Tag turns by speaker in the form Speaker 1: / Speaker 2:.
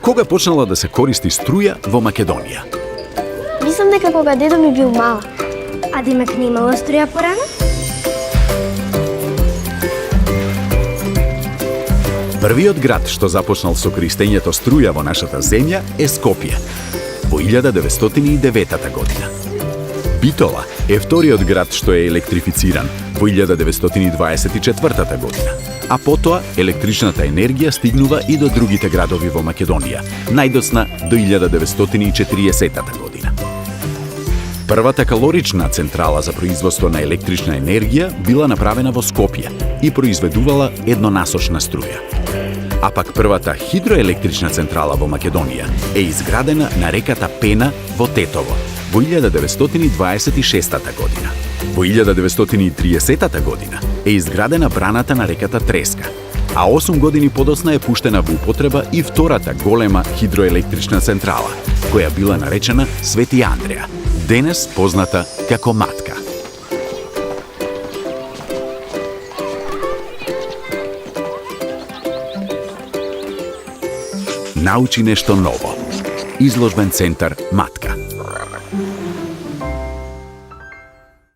Speaker 1: Кога почнала да се користи струја во Македонија?
Speaker 2: Мислам дека кога дедо ми бил мал.
Speaker 3: А Димак не имало струја порано?
Speaker 1: Првиот град што започнал со користењето струја во нашата земја е Скопје, во 1909 година. Битола е вториот град што е електрифициран во 1924 година, а потоа електричната енергија стигнува и до другите градови во Македонија, најдоцна до 1940 година. Првата калорична централа за производство на електрична енергија била направена во Скопје и произведувала еднонасочна струја. А пак првата хидроелектрична централа во Македонија е изградена на реката Пена во Тетово во 1926 година. Во 1930 година е изградена браната на реката Треска, а 8 години подоцна е пуштена во употреба и втората голема хидроелектрична централа, која била наречена Свети Андреја, денес позната како Матка. Научи нешто ново. Изложбен центар Матка.